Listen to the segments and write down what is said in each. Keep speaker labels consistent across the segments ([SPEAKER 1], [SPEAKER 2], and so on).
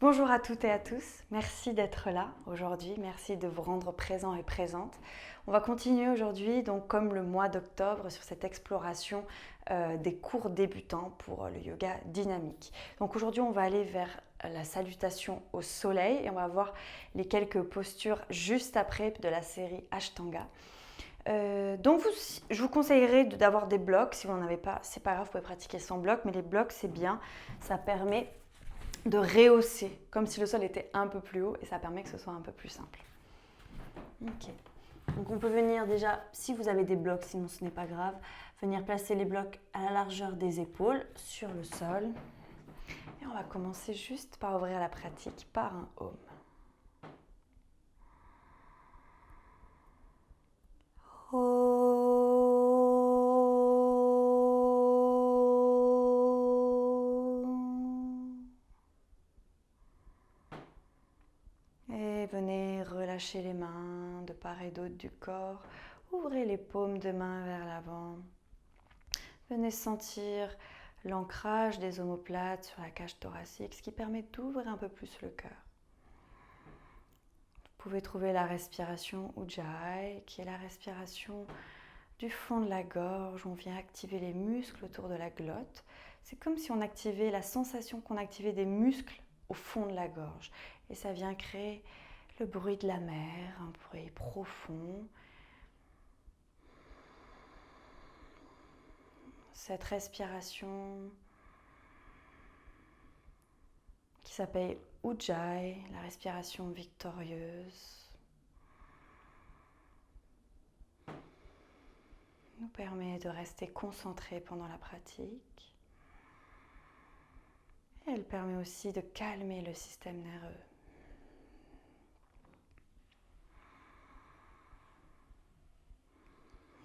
[SPEAKER 1] Bonjour à toutes et à tous, merci d'être là aujourd'hui, merci de vous rendre présents et présentes. On va continuer aujourd'hui, donc comme le mois d'octobre, sur cette exploration des cours débutants pour le yoga dynamique. Donc aujourd'hui, on va aller vers la salutation au soleil et on va voir les quelques postures juste après de la série Ashtanga. Je vous conseillerais d'avoir des blocs. Si vous n'en avez pas, c'est pas grave, vous pouvez pratiquer sans bloc, mais les blocs c'est bien, ça permet de rehausser, comme si le sol était un peu plus haut et ça permet que ce soit un peu plus simple. Ok. Donc on peut venir déjà, si vous avez des blocs, sinon ce n'est pas grave, venir placer les blocs à la largeur des épaules sur le sol. Et on va commencer juste par ouvrir la pratique par un Om. Et venez relâcher les mains de part et d'autre du corps. Ouvrez les paumes de main vers l'avant. Venez sentir l'ancrage des omoplates sur la cage thoracique, ce qui permet d'ouvrir un peu plus le cœur. Vous pouvez trouver la respiration Ujjayi, qui est la respiration du fond de la gorge. On vient activer les muscles autour de la glotte. C'est comme si on activait la sensation qu'on activait des muscles au fond de la gorge. Et ça vient créer le bruit de la mer, un bruit profond. Cette respiration qui s'appelle Ujjayi, la respiration victorieuse, nous permet de rester concentrés pendant la pratique. Et elle permet aussi de calmer le système nerveux.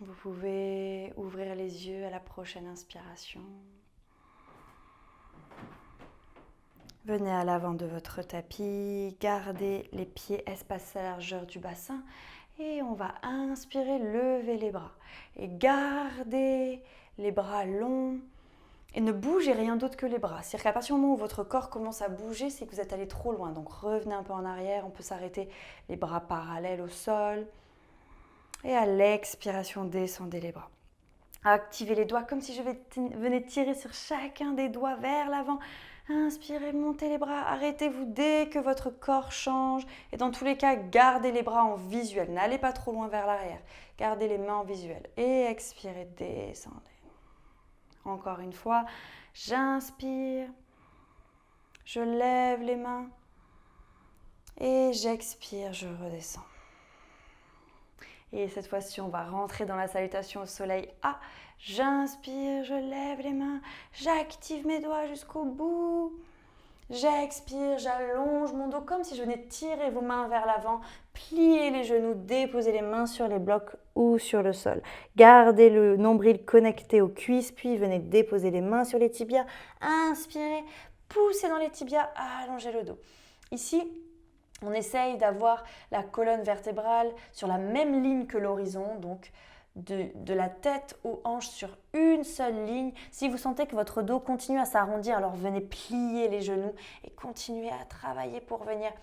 [SPEAKER 1] Vous pouvez ouvrir les yeux à la prochaine inspiration. Venez à l'avant de votre tapis, gardez les pieds espacés à la largeur du bassin et on va inspirer, lever les bras et gardez les bras longs et ne bougez rien d'autre que les bras. C'est-à-dire qu'à partir du moment où votre corps commence à bouger, c'est que vous êtes allé trop loin. Donc revenez un peu en arrière, on peut s'arrêter, les bras parallèles au sol. Et à l'expiration, descendez les bras. Activez les doigts comme si je venais tirer sur chacun des doigts vers l'avant. Inspirez, montez les bras, arrêtez-vous dès que votre corps change. Et dans tous les cas, gardez les bras en visuel. N'allez pas trop loin vers l'arrière. Gardez les mains en visuel. Et expirez, descendez. Encore une fois, j'inspire, je lève les mains et j'expire, je redescends. Et cette fois-ci, on va rentrer dans la salutation au soleil. Ah, j'inspire, je lève les mains, j'active mes doigts jusqu'au bout. J'expire, j'allonge mon dos comme si je venais tirer vos mains vers l'avant. Pliez les genoux, déposez les mains sur les blocs ou sur le sol. Gardez le nombril connecté aux cuisses, puis venez déposer les mains sur les tibias. Inspirez, poussez dans les tibias, allongez le dos. Ici, on essaye d'avoir la colonne vertébrale sur la même ligne que l'horizon, donc de la tête aux hanches sur une seule ligne. Si vous sentez que votre dos continue à s'arrondir, alors venez plier les genoux et continuez à travailler pour venir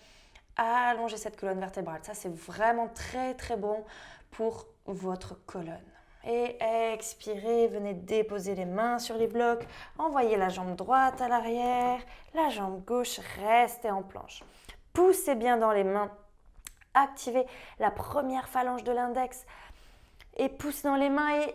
[SPEAKER 1] allonger cette colonne vertébrale. Ça, c'est vraiment très très bon pour votre colonne. Et expirez, venez déposer les mains sur les blocs, envoyez la jambe droite à l'arrière, la jambe gauche, restez en planche. Poussez bien dans les mains, activez la première phalange de l'index et poussez dans les mains et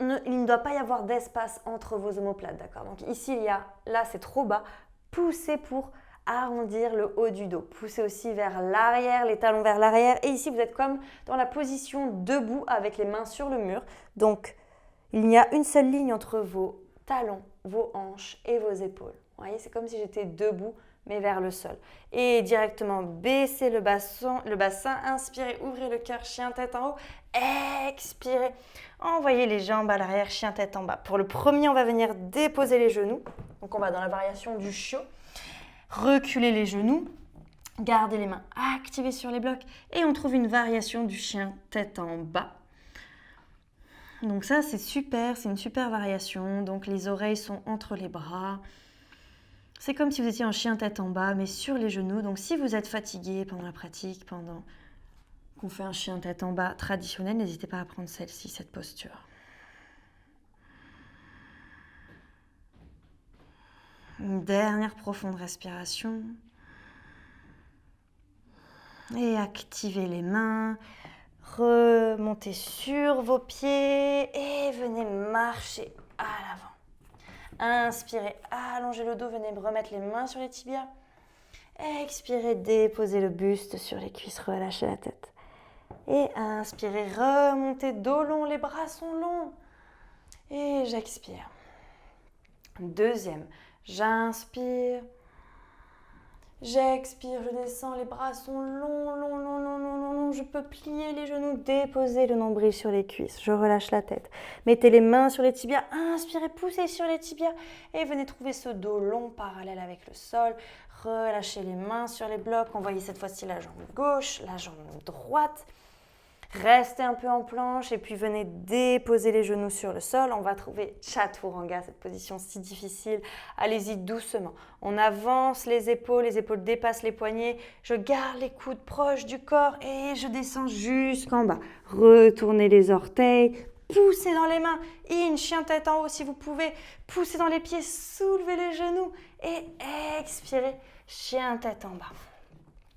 [SPEAKER 1] il ne doit pas y avoir d'espace entre vos omoplates, d'accord? Donc ici, là c'est trop bas, poussez pour arrondir le haut du dos. Poussez aussi vers l'arrière, les talons vers l'arrière et ici vous êtes comme dans la position debout avec les mains sur le mur. Donc il y a une seule ligne entre vos talons, vos hanches et vos épaules. Vous voyez, c'est comme si j'étais debout mais vers le sol. Et directement baissez le bassin, inspirez, ouvrez le cœur, chien tête en haut, expirez, envoyez les jambes à l'arrière, chien tête en bas. Pour le premier, on va venir déposer les genoux, donc on va dans la variation du chiot, reculer les genoux, gardez les mains activées sur les blocs et on trouve une variation du chien tête en bas. Donc ça c'est super, c'est une super variation, donc les oreilles sont entre les bras. C'est comme si vous étiez en chien tête en bas, mais sur les genoux. Donc si vous êtes fatigué pendant la pratique, pendant qu'on fait un chien tête en bas traditionnel, n'hésitez pas à prendre celle-ci, cette posture. Une dernière profonde respiration. Et activez les mains. Remontez sur vos pieds et venez marcher à l'avant. Inspirez, allongez le dos, venez remettre les mains sur les tibias. Expirez, déposez le buste sur les cuisses, relâchez la tête. Et inspirez, remontez dos long, les bras sont longs. Et j'expire. Deuxième, j'inspire. J'expire, je descends, les bras sont longs, longs, longs, longs, longs, longs, longs. Je peux plier les genoux, déposer le nombril sur les cuisses. Je relâche la tête. Mettez les mains sur les tibias, inspirez, poussez sur les tibias et venez trouver ce dos long parallèle avec le sol. Relâchez les mains sur les blocs. Envoyez cette fois-ci la jambe gauche, la jambe droite. Restez un peu en planche et puis venez déposer les genoux sur le sol. On va trouver Chaturanga, cette position si difficile. Allez-y doucement. On avance les épaules dépassent les poignets. Je garde les coudes proches du corps et je descends jusqu'en bas. Retournez les orteils, poussez dans les mains. In, chien tête en haut si vous pouvez. Poussez dans les pieds, soulevez les genoux et expirez, chien tête en bas.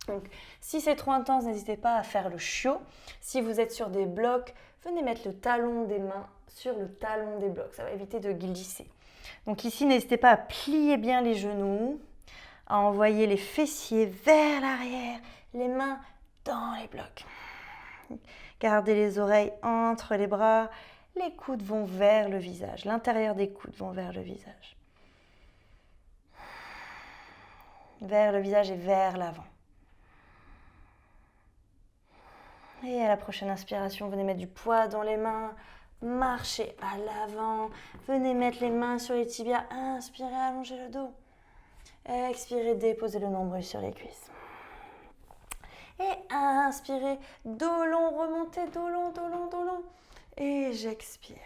[SPEAKER 1] Donc, si c'est trop intense, n'hésitez pas à faire le chiot. Si vous êtes sur des blocs, venez mettre le talon des mains sur le talon des blocs. Ça va éviter de glisser. Donc ici, n'hésitez pas à plier bien les genoux, à envoyer les fessiers vers l'arrière, les mains dans les blocs. Gardez les oreilles entre les bras, les coudes vont vers le visage, l'intérieur des coudes vont vers le visage. Vers le visage et vers l'avant. Et à la prochaine inspiration, venez mettre du poids dans les mains, marchez à l'avant, venez mettre les mains sur les tibias, inspirez, allongez le dos. Expirez, déposez le nombril sur les cuisses. Et inspirez, dos long, remontez, dos long, dos long, dos long. Et j'expire.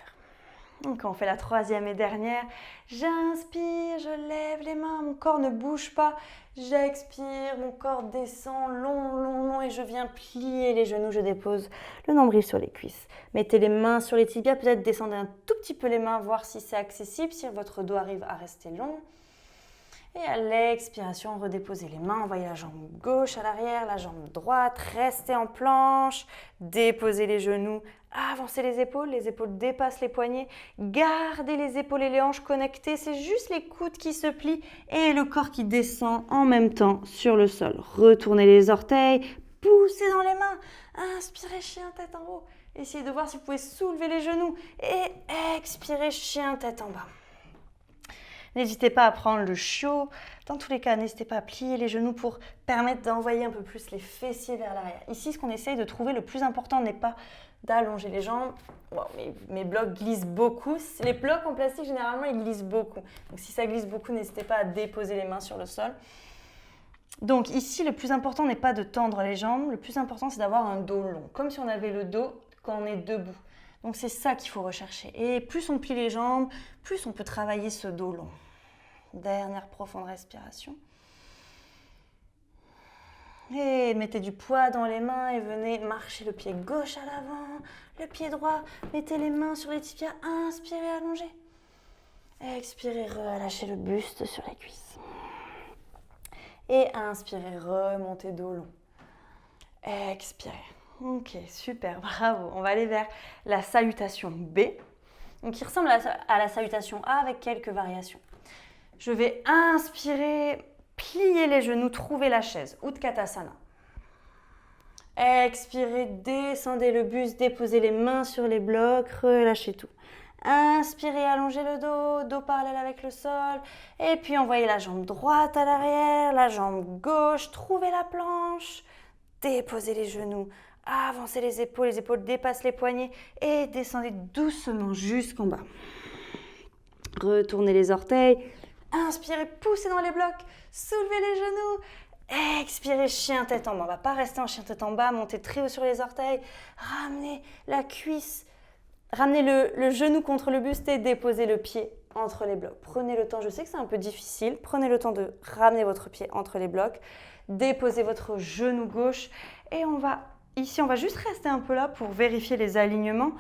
[SPEAKER 1] Donc on fait la troisième et dernière. J'inspire, je lève les mains, mon corps ne bouge pas. J'expire, mon corps descend long, long, long et je viens plier les genoux. Je dépose le nombril sur les cuisses. Mettez les mains sur les tibias, peut-être descendez un tout petit peu les mains, voir si c'est accessible, si votre dos arrive à rester long. Et à l'expiration, redéposez les mains, envoyez la jambe gauche à l'arrière, la jambe droite, restez en planche, déposez les genoux, avancez les épaules dépassent les poignets, gardez les épaules et les hanches connectées, c'est juste les coudes qui se plient et le corps qui descend en même temps sur le sol. Retournez les orteils, poussez dans les mains, inspirez, chien tête en haut, essayez de voir si vous pouvez soulever les genoux et expirez, chien tête en bas. N'hésitez pas à prendre le chiot. Dans tous les cas, n'hésitez pas à plier les genoux pour permettre d'envoyer un peu plus les fessiers vers l'arrière. Ici, ce qu'on essaye de trouver, le plus important n'est pas d'allonger les jambes. Wow, mes blocs glissent beaucoup. Les blocs en plastique, généralement, ils glissent beaucoup. Donc, si ça glisse beaucoup, n'hésitez pas à déposer les mains sur le sol. Donc, ici, le plus important n'est pas de tendre les jambes. Le plus important, c'est d'avoir un dos long, comme si on avait le dos quand on est debout. Donc, c'est ça qu'il faut rechercher. Et plus on plie les jambes, plus on peut travailler ce dos long. Dernière profonde respiration. Et mettez du poids dans les mains et venez marcher le pied gauche à l'avant, le pied droit. Mettez les mains sur les tibias, inspirez, allongez. Expirez, relâchez le buste sur les cuisses. Et inspirez, remontez dos long. Expirez. Ok, super, bravo. On va aller vers la salutation B, donc qui ressemble à la salutation A avec quelques variations. Je vais inspirer, plier les genoux, trouver la chaise, Utkatasana. Expirez, descendez le buste, déposez les mains sur les blocs, relâchez tout. Inspirez, allongez le dos parallèle avec le sol. Et puis envoyez la jambe droite à l'arrière, la jambe gauche, trouvez la planche. Déposez les genoux, avancez les épaules dépassent les poignets et descendez doucement jusqu'en bas. Retournez les orteils. Inspirez, poussez dans les blocs, soulevez les genoux. Expirez, chien tête en bas. On ne va pas rester en chien tête en bas, montez très haut sur les orteils. Ramenez la cuisse, ramenez le genou contre le buste et déposez le pied entre les blocs. Prenez le temps, je sais que c'est un peu difficile, prenez le temps de ramener votre pied entre les blocs, déposez votre genou gauche et ici on va juste rester un peu là pour vérifier les alignements.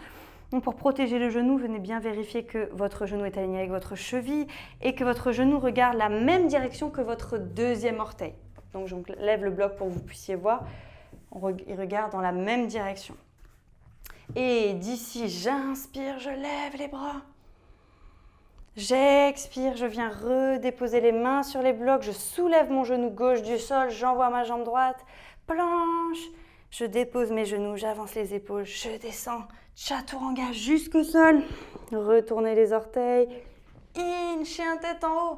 [SPEAKER 1] Donc pour protéger le genou, venez bien vérifier que votre genou est aligné avec votre cheville et que votre genou regarde la même direction que votre deuxième orteil. Donc je lève le bloc pour que vous puissiez voir, il regarde dans la même direction. Et d'ici, j'inspire, je lève les bras. J'expire, je viens redéposer les mains sur les blocs, je soulève mon genou gauche du sol, j'envoie ma jambe droite, planche, je dépose mes genoux, j'avance les épaules, je descends, chaturanga jusqu'au sol, retournez les orteils, in, chien tête en haut,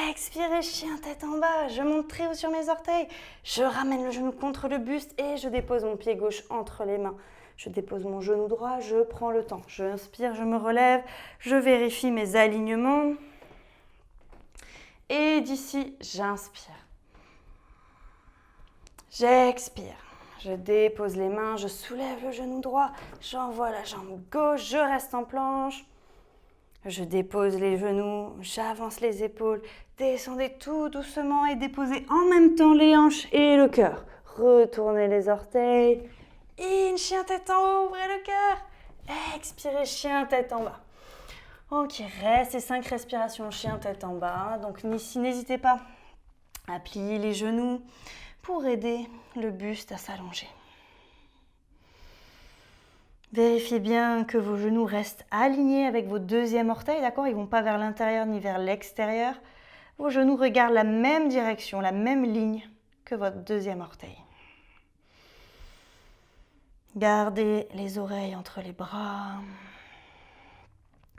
[SPEAKER 1] expirez, chien tête en bas, je monte très haut sur mes orteils, je ramène le genou contre le buste et je dépose mon pied gauche entre les mains. Je dépose mon genou droit, je prends le temps. Je inspire, je me relève, je vérifie mes alignements. Et d'ici, j'inspire. J'expire. Je dépose les mains, je soulève le genou droit, j'envoie la jambe gauche, je reste en planche. Je dépose les genoux, j'avance les épaules, descendez tout doucement et déposez en même temps les hanches et le cœur. Retournez les orteils. In, chien tête en haut, ouvrez le cœur. Expirez, chien tête en bas. Ok, restez 5 respirations, chien tête en bas. Donc ici, n'hésitez pas à plier les genoux pour aider le buste à s'allonger. Vérifiez bien que vos genoux restent alignés avec vos deuxièmes orteils, d'accord? Ils ne vont pas vers l'intérieur ni vers l'extérieur. Vos genoux regardent la même direction, la même ligne que votre deuxième orteil. Gardez les oreilles entre les bras.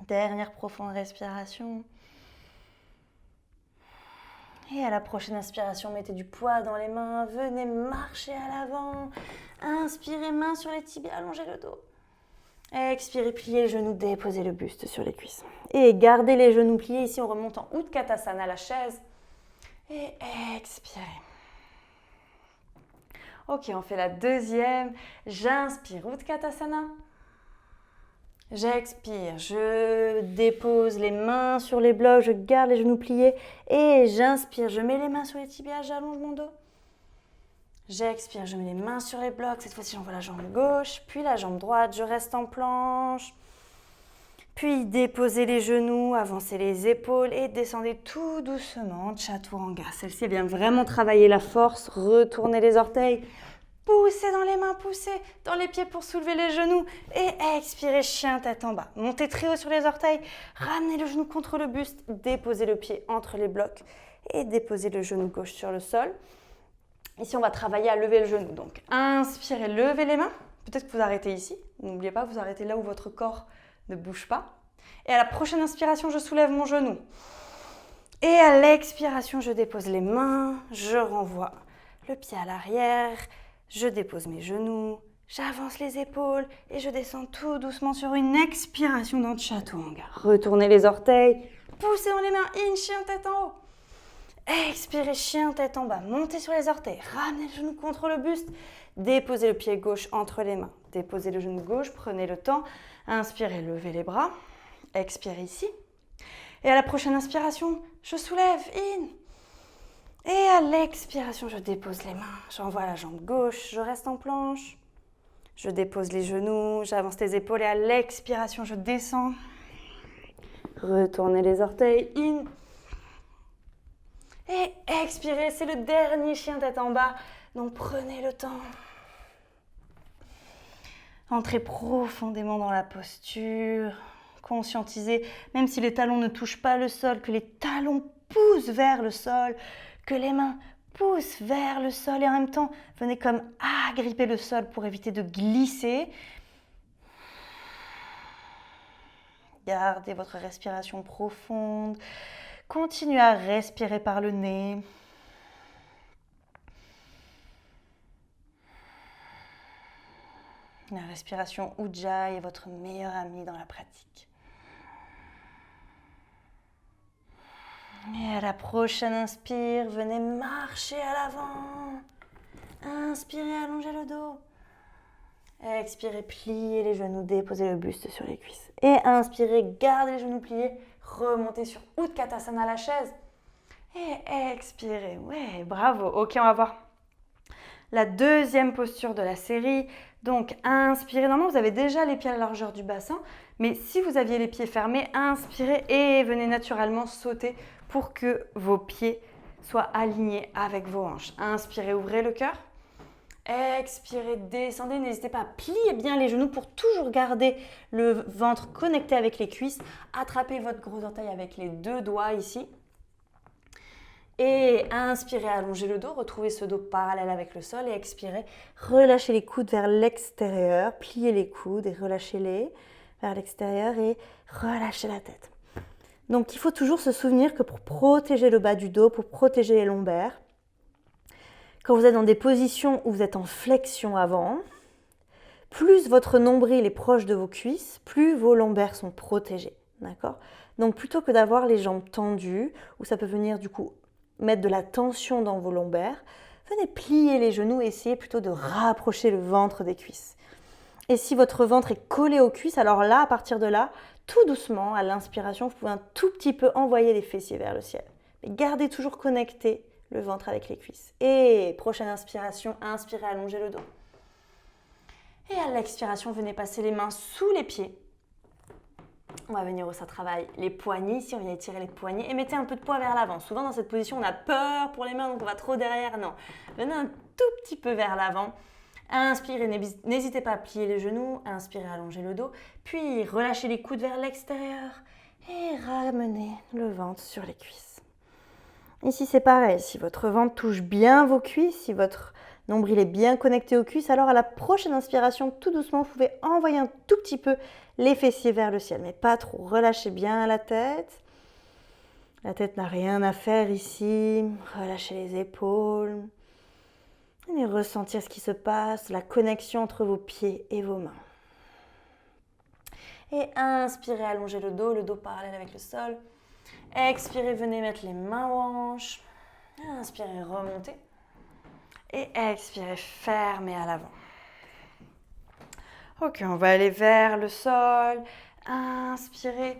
[SPEAKER 1] Dernière profonde respiration. Et à la prochaine inspiration, mettez du poids dans les mains. Venez marcher à l'avant. Inspirez, main sur les tibias, allongez le dos. Expirez, pliez les genoux, déposez le buste sur les cuisses. Et gardez les genoux pliés. Ici, on remonte en Utkatasana, la chaise. Et expirez. Ok, on fait la deuxième. J'inspire, Utkatasana. J'expire, je dépose les mains sur les blocs, je garde les genoux pliés. Et j'inspire, je mets les mains sur les tibias, j'allonge mon dos. J'expire, je mets les mains sur les blocs. Cette fois-ci, j'envoie la jambe gauche, puis la jambe droite. Je reste en planche. Puis déposez les genoux, avancez les épaules et descendez tout doucement, Chaturanga. Celle-ci vient vraiment travailler la force, retournez les orteils, poussez dans les mains, poussez dans les pieds pour soulever les genoux et expirez, chien tête en bas. Montez très haut sur les orteils, ramenez le genou contre le buste, déposez le pied entre les blocs et déposez le genou gauche sur le sol. Ici, on va travailler à lever le genou. Donc, inspirez, levez les mains. Peut-être que vous arrêtez ici. N'oubliez pas, vous arrêtez là où votre corps ne bouge pas. Et à la prochaine inspiration, je soulève mon genou. Et à l'expiration, je dépose les mains, je renvoie le pied à l'arrière, je dépose mes genoux, j'avance les épaules et je descends tout doucement sur une expiration dans Chaturanga. Retournez les orteils, poussez dans les mains, in, chien tête en haut. Expirez, chien tête en bas, montez sur les orteils, ramenez le genou contre le buste, déposez le pied gauche entre les mains, déposez le genou gauche, prenez le temps, inspirez, levez les bras, expirez ici. Et à la prochaine inspiration, je soulève, in. Et à l'expiration, je dépose les mains, j'envoie la jambe gauche, je reste en planche, je dépose les genoux, j'avance les épaules et à l'expiration, je descends. Retournez les orteils, in. Et expirez, c'est le dernier chien tête en bas, donc prenez le temps. Entrez profondément dans la posture, conscientisez, même si les talons ne touchent pas le sol, que les talons poussent vers le sol, que les mains poussent vers le sol et en même temps, venez comme agripper le sol pour éviter de glisser. Gardez votre respiration profonde. Continuez à respirer par le nez. La respiration Ujjayi est votre meilleur ami dans la pratique. Et à la prochaine inspire, venez marcher à l'avant. Inspirez, allongez le dos. Expirez, pliez les genoux, déposez le buste sur les cuisses. Et inspirez, gardez les genoux pliés, remontez sur Utkatasana, la chaise. Et expirez, ouais, bravo. Ok, on va voir la deuxième posture de la série. Donc, inspirez. Normalement, vous avez déjà les pieds à la largeur du bassin. Mais si vous aviez les pieds fermés, inspirez et venez naturellement sauter pour que vos pieds soient alignés avec vos hanches. Inspirez, ouvrez le cœur. Expirez, descendez. N'hésitez pas à plier bien les genoux pour toujours garder le ventre connecté avec les cuisses. Attrapez votre gros orteil avec les deux doigts ici. Et inspirez, allongez le dos, retrouvez ce dos parallèle avec le sol et expirez, relâchez les coudes vers l'extérieur, pliez les coudes et relâchez-les vers l'extérieur et relâchez la tête. Donc il faut toujours se souvenir que pour protéger le bas du dos, pour protéger les lombaires, quand vous êtes dans des positions où vous êtes en flexion avant, plus votre nombril est proche de vos cuisses, plus vos lombaires sont protégés. D'accord ? Donc plutôt que d'avoir les jambes tendues, où ça peut venir du coup mettre de la tension dans vos lombaires, venez plier les genoux et essayez plutôt de rapprocher le ventre des cuisses. Et si votre ventre est collé aux cuisses, alors là, à partir de là, tout doucement, à l'inspiration, vous pouvez un tout petit peu envoyer les fessiers vers le ciel. Mais gardez toujours connecté le ventre avec les cuisses. Et prochaine inspiration, inspirez, allongez le dos. Et à l'expiration, venez passer les mains sous les pieds. On va venir au ça travail les poignets, ici on vient étirer les poignets et mettez un peu de poids vers l'avant. Souvent dans cette position on a peur pour les mains donc on va trop derrière, non. Venez un tout petit peu vers l'avant. Inspirez, n'hésitez pas à plier les genoux, inspirez, allongez le dos, puis relâchez les coudes vers l'extérieur et ramenez le ventre sur les cuisses. Ici c'est pareil, si votre ventre touche bien vos cuisses, si votre nombril est bien connecté aux cuisses, alors à la prochaine inspiration, tout doucement, vous pouvez envoyer un tout petit peu les fessiers vers le ciel, mais pas trop. Relâchez bien la tête. La tête n'a rien à faire ici. Relâchez les épaules. Et ressentir ce qui se passe, la connexion entre vos pieds et vos mains. Et inspirez, allongez le dos parallèle avec le sol. Expirez, venez mettre les mains aux hanches. Inspirez, remontez. Et expirez, fermez à l'avant. Ok, on va aller vers le sol. Inspirez.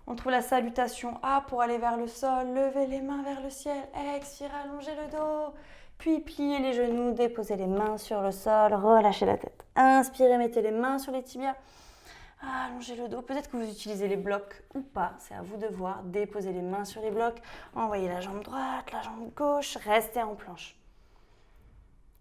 [SPEAKER 1] On trouve la salutation A pour aller vers le sol. Levez les mains vers le ciel. Expirez, allongez le dos. Puis pliez les genoux, déposez les mains sur le sol. Relâchez la tête. Inspirez, mettez les mains sur les tibias. Allongez le dos. Peut-être que vous utilisez les blocs ou pas. C'est à vous de voir. Déposez les mains sur les blocs. Envoyez la jambe droite, la jambe gauche. Restez en planche.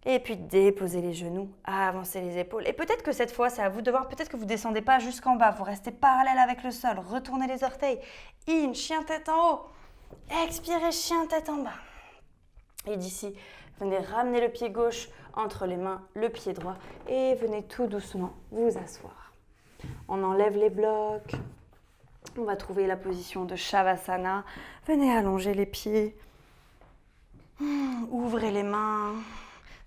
[SPEAKER 1] Et puis déposez les genoux, avancez les épaules. Et peut-être que cette fois, c'est à vous de voir, peut-être que vous ne descendez pas jusqu'en bas, vous restez parallèle avec le sol, retournez les orteils. In, chien tête en haut. Expirez, chien tête en bas. Et d'ici, venez ramener le pied gauche entre les mains, le pied droit. Et venez tout doucement vous asseoir. On enlève les blocs. On va trouver la position de Shavasana. Venez allonger les pieds. Ouvrez les mains.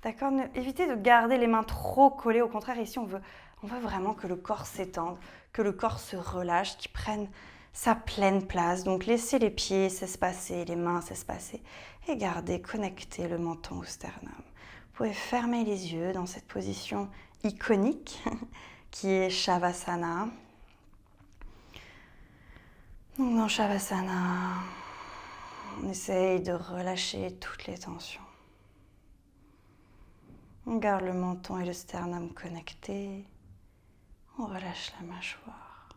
[SPEAKER 1] D'accord ? Évitez de garder les mains trop collées. Au contraire, ici, on veut vraiment que le corps s'étende, que le corps se relâche, qu'il prenne sa pleine place. Donc, laissez les pieds s'espacer, les mains s'espacer et gardez connecté le menton au sternum. Vous pouvez fermer les yeux dans cette position iconique qui est Shavasana. Donc, dans Shavasana, on essaye de relâcher toutes les tensions. On garde le menton et le sternum connectés. On relâche la mâchoire.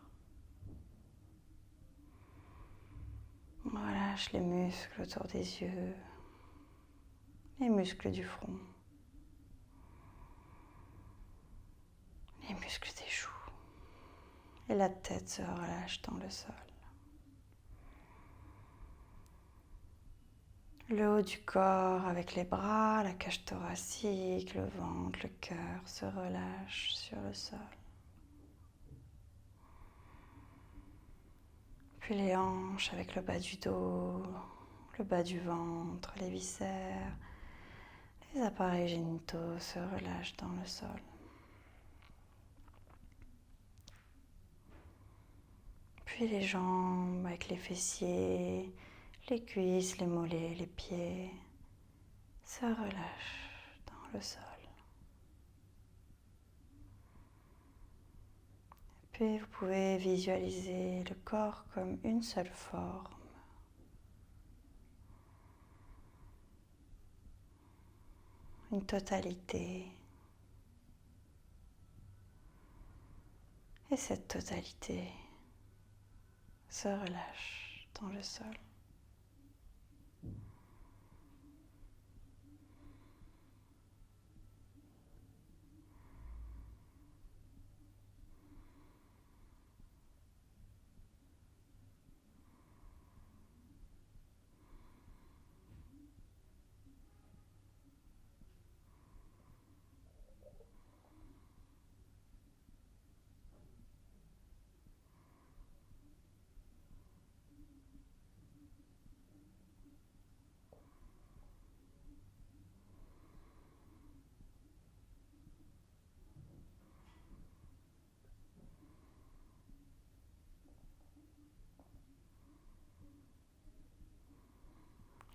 [SPEAKER 1] On relâche les muscles autour des yeux, les muscles du front, les muscles des joues. Et la tête se relâche dans le sol. Le haut du corps avec les bras, la cage thoracique, le ventre, le cœur se relâche sur le sol. Puis les hanches avec le bas du dos, le bas du ventre, les viscères, les appareils génitaux se relâchent dans le sol. Puis les jambes avec les fessiers, les cuisses, les mollets, les pieds se relâchent dans le sol. Puis vous pouvez visualiser le corps comme une seule forme. Une totalité. Et cette totalité se relâche dans le sol.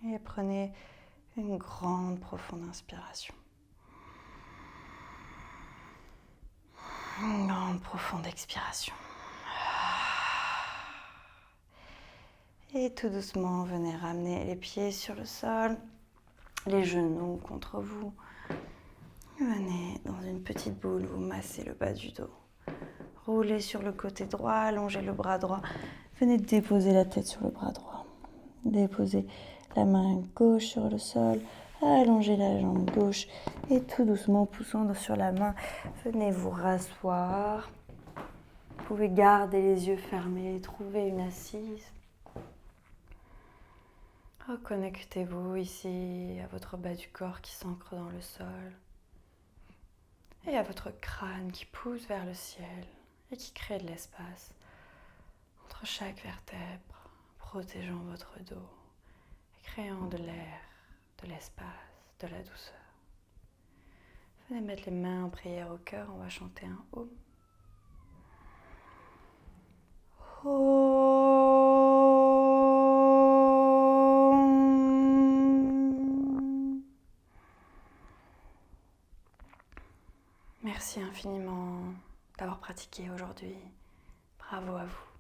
[SPEAKER 1] Et prenez une grande, profonde inspiration. Une grande, profonde expiration. Et tout doucement, venez ramener les pieds sur le sol, les genoux contre vous. Venez dans une petite boule, vous massez le bas du dos. Roulez sur le côté droit, allongez le bras droit. Venez déposer la tête sur le bras droit. Déposez la main gauche sur le sol, allongez la jambe gauche et tout doucement poussant sur la main, venez vous rasseoir. Vous pouvez garder les yeux fermés, trouver une assise. Reconnectez-vous ici à votre bas du corps qui s'ancre dans le sol et à votre crâne qui pousse vers le ciel et qui crée de l'espace entre chaque vertèbre, protégeant votre dos. Créant de l'air, de l'espace, de la douceur. Venez mettre les mains en prière au cœur, on va chanter un Om. Om. Merci infiniment d'avoir pratiqué aujourd'hui. Bravo à vous.